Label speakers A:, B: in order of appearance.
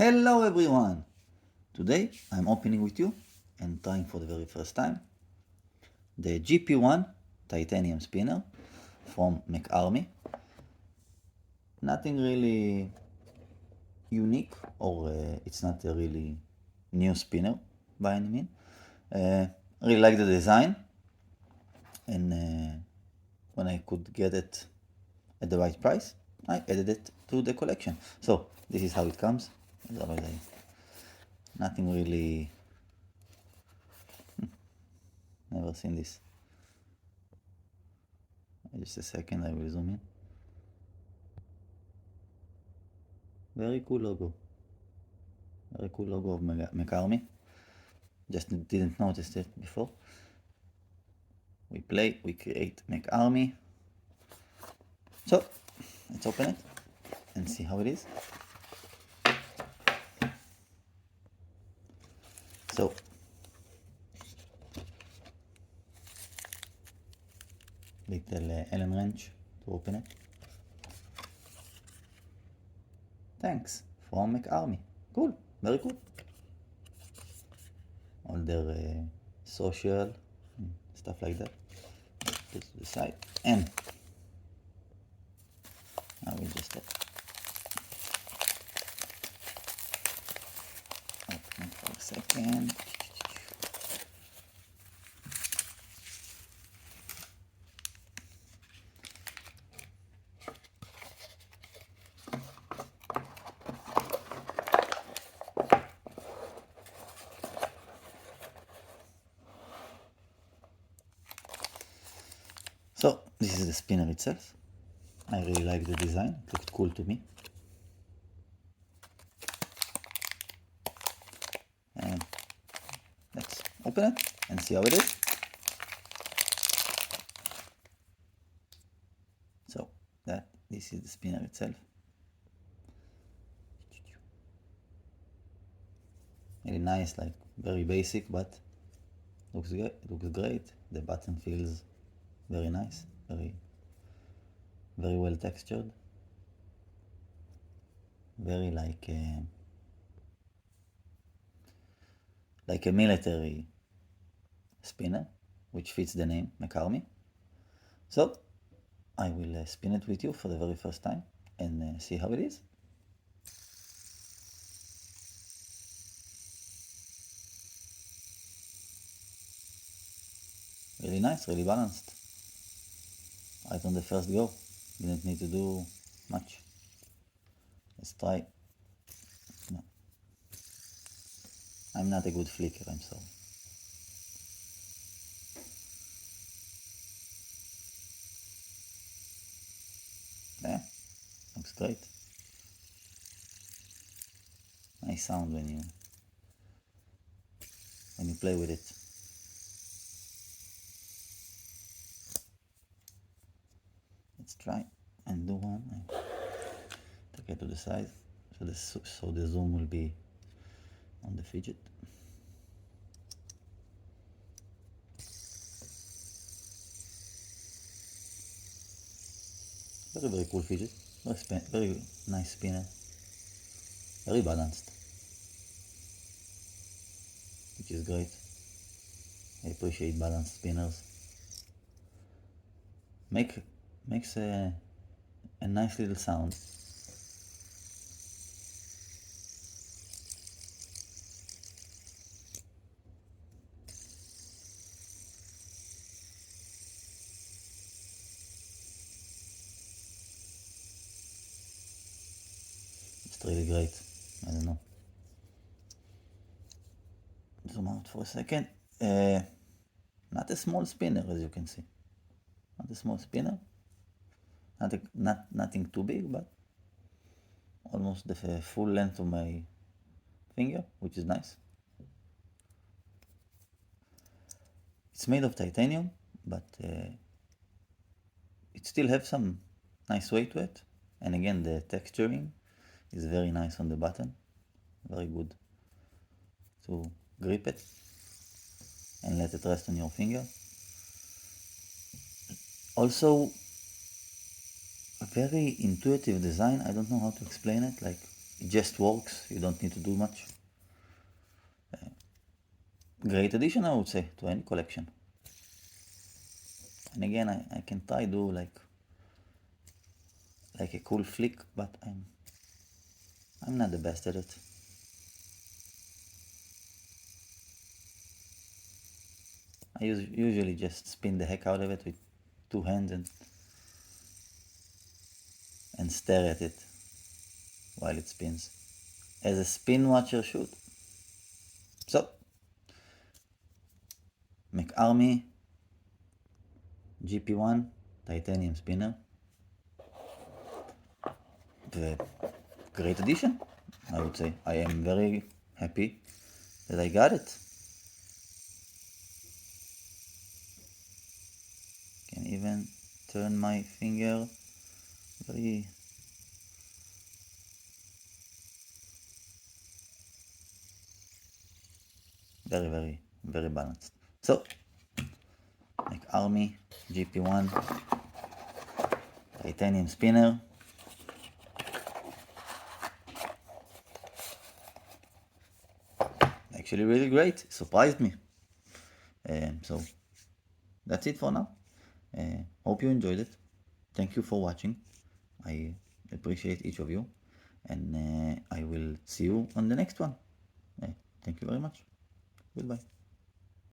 A: Hello everyone! Today I'm opening with you and trying for the very first time the GP1 Titanium Spinner from MecArmy. Nothing really unique, or it's not a really new spinner by any means. I really like the design, and when I could get it at the right price, I added it to the collection. So this is how it comes. As always, nothing really. Never seen this. Just a second, I will zoom in. Very cool logo. Very cool logo of MecArmy. Just didn't notice it before. We play, we create MecArmy. So, let's open it and see how it is. So, little Allen wrench to open it. Thanks from MecArmy. Cool, very cool. All their social stuff like that. Put to the side, and I will just open it for a second. So this is the spinner itself. I really like the design, it looked cool to me. And let's open it and see how it is. So this is the spinner itself. Really nice, like very basic, but looks good. It looks great. The button feels very nice, very well textured. Very like a military spinner, which fits the name MecArmy. So I will spin it with you for the very first time and see how it is. Really nice, really balanced. Right on the first go. Didn't need to do much. Let's try. No. I'm not a good flicker, I'm sorry. Yeah, looks great. Nice sound when you play with it. Let's try and do one. Take it to the side so the zoom will be on the fidget. Very cool fidget. Very nice spinner. Very balanced, which is great. I appreciate balanced spinners. Makes a nice little sound. It's really great. I don't know. Zoom out for a second. Not a small spinner, as you can see. Not a small spinner. Nothing too big, but almost the full length of my finger, which is nice. It's made of titanium, but it still has some nice weight to it. And again, the texturing is very nice on the button. Very good to grip it and let it rest on your finger. Also, a very intuitive design. I don't know how to explain it. Like, it just works. You don't need to do much. Great addition, I would say, to any collection. And again, I can try do like a cool flick, but I'm not the best at it. I usually just spin the heck out of it with two hands and stare at it while it spins, as a spin watcher should. So, MecArmy GP1 Titanium Spinner. The great addition, I would say. I am very happy that I got it. Can even turn my finger very very balanced. So, MecArmy GP1 Titanium Spinner. Actually really great, surprised me. So that's it for now. Hope you enjoyed it. Thank you for watching. I appreciate each of you, and I will see you on the next one. Thank you very much. Goodbye.